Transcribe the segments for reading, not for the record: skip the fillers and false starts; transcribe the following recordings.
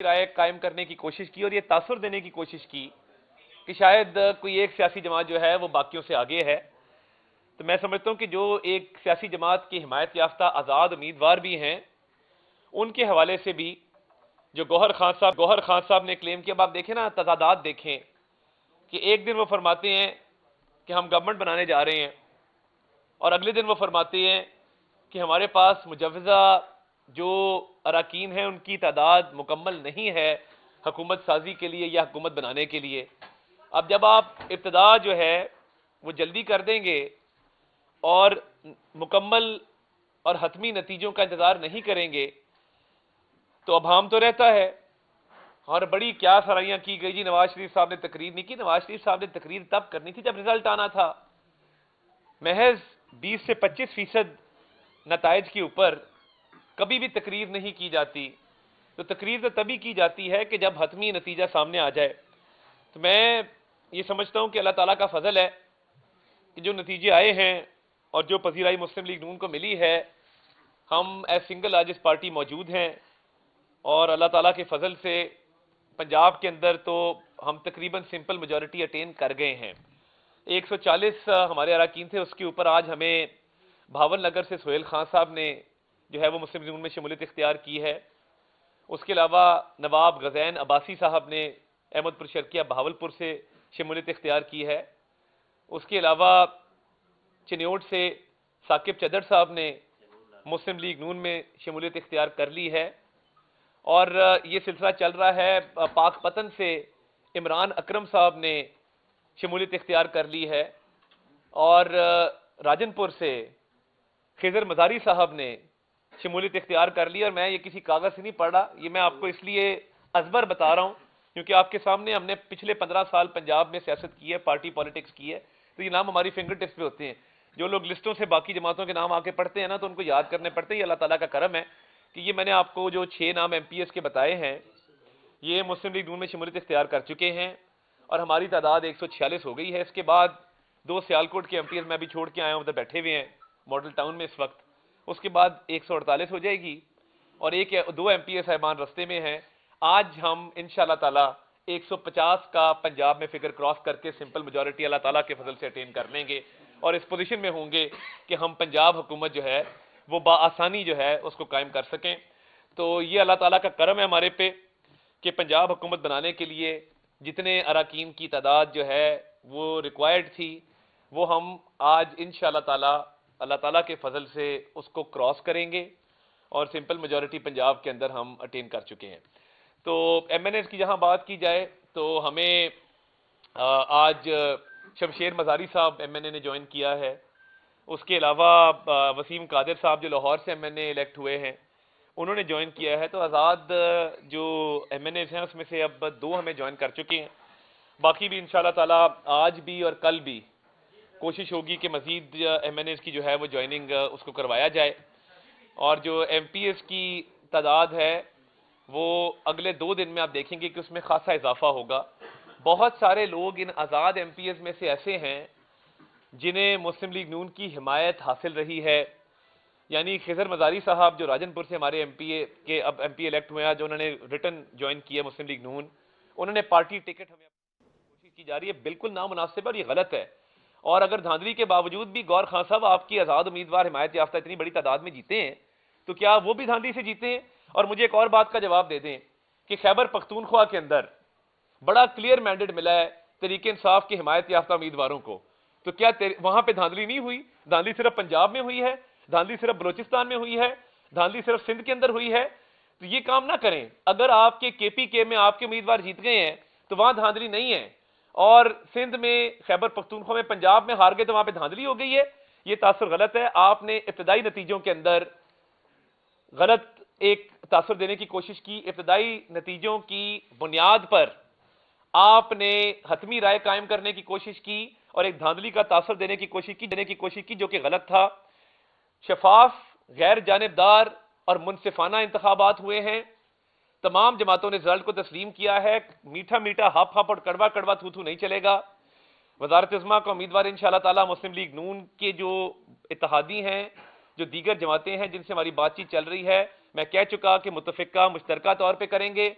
राय कायम करने की कोशिश की और ये तासुर देने की कोशिश की कि शायद कोई एक सियासी जमात जो है वो बाकियों से आगे है। तो मैं समझता हूं कि जो एक सियासी जमात की हिमायत याफ्ता आज़ाद उम्मीदवार भी हैं, उनके हवाले से भी जो गौहर खान साहब ने क्लेम किया, अब आप देखें ना, तजादात देखें कि एक दिन वो फरमाते हैं कि हम गवर्नमेंट बनाने जा रहे हैं और अगले दिन वो फरमाते हैं कि हमारे पास मुजव्वज़ा जो अरकान हैं उनकी तादाद मुकम्मल नहीं है हुकूमत साजी के लिए या हुकूमत बनाने के लिए। अब जब आप इब्तदा जो है वो जल्दी कर देंगे और मुकम्मल और हतमी नतीजों का इंतजार नहीं करेंगे तो अभाम तो रहता है। और बड़ी क्या सराहियां की गई जी, नवाज शरीफ साहब ने तकरीर नहीं की। नवाज शरीफ साहब ने तकरीर तब करनी थी जब रिजल्ट आना था। महज 20 से 25% नताइज के ऊपर कभी भी तकरीर नहीं की जाती। तो तकरीर तो तभी की जाती है कि जब हतमी नतीजा सामने आ जाए। तो मैं ये समझता हूं कि अल्लाह ताला का फजल है कि जो नतीजे आए हैं और जो पजीराई मुस्लिम लीग नून को मिली है, हम एज सिंगल लार्जेस्ट पार्टी मौजूद हैं और अल्लाह ताला के फजल से पंजाब के अंदर तो हम तकरीबन सिंपल मेजॉरिटी अटेन कर गए हैं। 140 हमारे अरकान थे, उसके ऊपर आज हमें भावन नगर से सोहेल खान साहब ने जो है वो मुस्लिम लीग नून में शमूलियत इख्तियार की है। उसके अलावा नवाब गजैन अब्बासी साहब ने अहमदपुर शर्किया बहावलपुर से शमूलियत इख्तियार की है। उसके अलावा चिन्योट से साकिब चदर साहब ने मुस्लिम लीग नून में शमूलियत इख्तियार कर ली है और ये सिलसिला चल रहा है। पाकपतन से इमरान अकरम साहब ने शमूलियत इख्तियार कर ली है और राजनपुर से खिजर मजारी साहब ने शमूलियत इख्तियार कर ली। और मैं ये किसी कागज से नहीं पढ़ रहा, ये मैं आपको इसलिए अजबर बता रहा हूं क्योंकि आपके सामने हमने पिछले 15 साल पंजाब में सियासत की है, पार्टी पॉलिटिक्स की है, तो ये नाम हमारी फिंगर टिप्स पे होते हैं। जो लोग लिस्टों से बाकी जमातों के नाम आके पढ़ते हैं ना, तो उनको याद करने पड़ते हैं। ये अल्लाह ताला का करम है कि ये मैंने आपको जो 6 नाम MPS के बताए हैं, ये मुस्लिम लीग नून में शमूलियत इख्तियार कर चुके हैं और हमारी तादाद 146 हो गई है। इसके बाद 2 सियालकोट के MPS मैं भी छोड़ के आया हूं, उधर बैठे हुए हैं मॉडल टाउन में इस वक्त। उसके बाद 148 हो जाएगी और 2 MPS साहिबान रस्ते में हैं। आज हम इंशाल्लाह ताला 150 का पंजाब में फिगर क्रॉस करके सिंपल मेजॉरिटी अल्लाह ताला के फजल से अटेन कर लेंगे और इस पोजीशन में होंगे कि हम पंजाब हुकूमत जो है वो बाआसानी जो है उसको कायम कर सकें। तो ये अल्लाह ताला का करम है हमारे पे कि पंजाब हुकूमत बनाने के लिए जितने अरकान की तादाद जो है वो रिक्वायर्ड थी, वो हम आज इंशाल्लाह ताला अल्लाह ताला के फजल से उसको क्रॉस करेंगे और सिंपल मेजॉरिटी पंजाब के अंदर हम अटेन कर चुके हैं। तो MNAs की जहां बात की जाए तो हमें आज शमशेर मजारी साहब MNA ने ज्वाइन किया है। उसके अलावा वसीम कादिर साहब जो लाहौर से MNA इलेक्ट हुए हैं, उन्होंने ज्वाइन किया है। तो आज़ाद जो MNAs हैं उसमें से अब 2 हमें ज्वाइन कर चुके हैं। बाकी भी इंशाल्लाह ताला आज भी और कल भी कोशिश होगी कि मजीद MNAs की जो है वो ज्वाइनिंग उसको करवाया जाए और जो MPS की तादाद है वो अगले 2 दिन में आप देखेंगे कि उसमें खासा इजाफा होगा। बहुत सारे लोग इन आज़ाद MPS में से ऐसे हैं जिन्हें मुस्लिम लीग नून की हिमायत हासिल रही है। यानी खिजर मजारी साहब जो राजनपुर से हमारे अब MP इलेक्ट हुए हैं, जो उन्होंने रिटर्न ज्वाइन किया मुस्लिम लीग नून, उन्होंने पार्टी टिकट हमें कोशिश की जा रही है, बिल्कुल नामुनासिब और ये गलत है। और अगर धांधली के बावजूद भी गौर खान साहब आपकी आज़ाद उम्मीदवार हिमायत याफ्ता इतनी बड़ी तादाद में जीते हैं, तो क्या वो भी धांधली से जीते हैं? और मुझे एक और बात का जवाब दे दें कि खैबर पख्तूनख्वा के अंदर बड़ा क्लियर मैंडेट मिला है तहरीक इंसाफ के हिमायत याफ्ता उम्मीदवारों को, तो क्या वहां पे धांधली नहीं हुई? धांधली सिर्फ पंजाब में हुई है, धांधली सिर्फ बलोचिस्तान में हुई है, धांधली सिर्फ सिंध के अंदर हुई है? तो ये काम ना करें। अगर आपके KPK में आपके उम्मीदवार जीत गए हैं तो वहां धांधली नहीं है, और सिंध में, खैबर पख्तूनख्वा में, पंजाब में हार गए तो वहां पे धांधली हो गई है। ये तासुर गलत है। आपने इब्तदाई नतीजों के अंदर गलत एक तासुर देने की कोशिश की। इब्तदाई नतीजों की बुनियाद पर आपने हतमी राय कायम करने की कोशिश की और एक धांधली का तासुर देने की कोशिश की जो कि गलत था। शफाफ, गैर जानिबदार और मुनसिफाना इंतखाबात हुए हैं। तमाम जमातों ने रिजल्ट को तस्लीम किया है। मीठा मीठा हप हप और कड़वा कड़वा थू थू नहीं चलेगा। वजारत इज़्मा का उम्मीदवार इंशाल्लाह ताला मुस्लिम लीग नून के जो इत्तेहादी हैं, जो दीगर जमातें हैं जिनसे हमारी बातचीत चल रही है, मैं कह चुका कि मुतफिका मुश्तरका तौर पर करेंगे।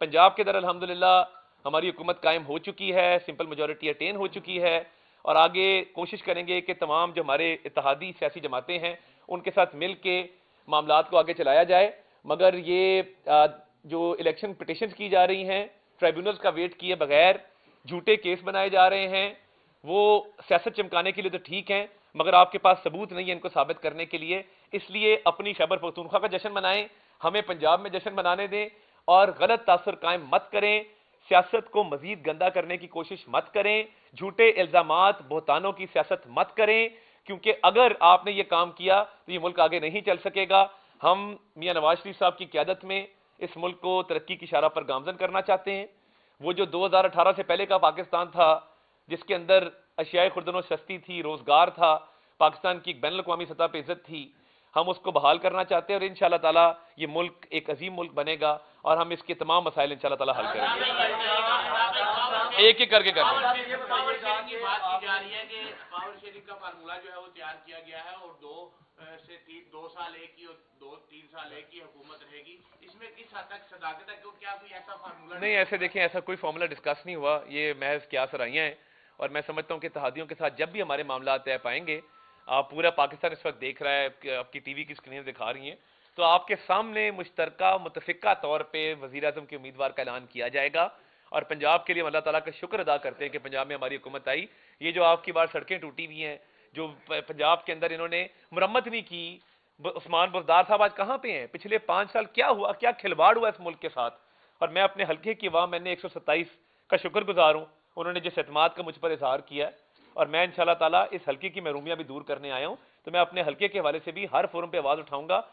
पंजाब के अंदर अल्हम्दुलिल्लाह हमारी हुकूमत कायम हो चुकी है, सिंपल मेजॉरिटी अटेन हो चुकी है और आगे कोशिश करेंगे कि तमाम जो हमारे इत्तेहादी सियासी जमातें हैं उनके साथ मिल के मामलात को आगे चलाया जाए। मगर ये जो इलेक्शन पिटिशन की जा रही हैं, ट्राइब्यूनल्स का वेट किए बगैर झूठे केस बनाए जा रहे हैं, वो सियासत चमकाने के लिए तो ठीक हैं, मगर आपके पास सबूत नहीं है इनको साबित करने के लिए। इसलिए अपनी खैबर पख्तूनख्वा का जश्न मनाएं, हमें पंजाब में जश्न मनाने दें और गलत तासुर कायम मत करें, सियासत को मजीद गंदा करने की कोशिश मत करें, झूठे इल्जामात बहतानों की सियासत मत करें, क्योंकि अगर आपने ये काम किया तो ये मुल्क आगे नहीं चल सकेगा। हम मियां नवाज शरीफ साहब की क़यादत में इस मुल्क को तरक्की की इशारा पर गामजन करना चाहते हैं। वो जो 2018 से पहले का पाकिस्तान था, जिसके अंदर अशियाए खुर्दनो सस्ती थी, रोजगार था, पाकिस्तान की एक बैन अवी सतह पर इज्जत थी, हम उसको बहाल करना चाहते हैं और इंशाअल्लाह ताला ये मुल्क एक अजीम मुल्क बनेगा और हम इसके तमाम मसाइल इंशाअल्लाह ताला हल करेंगे। एक एक करके करेंगे। बात की जा रही है कि पावर शेयरिंग का फार्मूला जो है वो तैयार किया गया है और 2 साल एक ही और 2-3 साल एक ही हुकूमत रहेगी। इसमें किस हद तक सदाकत है, क्या कोई ऐसा फार्मूला नहीं? ऐसे देखें, ऐसा कोई फार्मूला डिस्कस नहीं हुआ, ये महज क्या सराहियां हैं और मैं समझता हूं कि इत्तेहादियों के साथ जब भी हमारे मामला तय पाएंगे, आप पूरा पाकिस्तान इस वक्त देख रहा है कि आपकी टीवी की स्क्रीन दिखा रही हैं, तो आपके सामने मुश्तरका मुतफिका तौर पर वज़ीर आज़म के उम्मीदवार का ऐलान किया जाएगा। और पंजाब के लिए अल्लाह ताला का शुक्र अदा करते हैं कि पंजाब में हमारी हुकूमत आई। ये जो आपकी बार सड़कें टूटी हुई हैं, जो पंजाब के अंदर इन्होंने मुरम्मत नहीं की, उस्मान बुज़दार साहब आज कहाँ पे हैं? पिछले 5 साल क्या हुआ, क्या खिलवाड़ हुआ इस मुल्क के साथ? और मैं अपने हल्के की अवाम, मैंने 127 का शुक्रगुजार हूँ, उन्होंने जिस एतमाद का मुझ पर इजहार किया है और मैं इंशाअल्लाह ताला इस हल्के की महरूमियां भी दूर करने आया हूँ। तो मैं अपने हल्के के हवाले से भी हर फोरम पे आवाज उठाऊंगा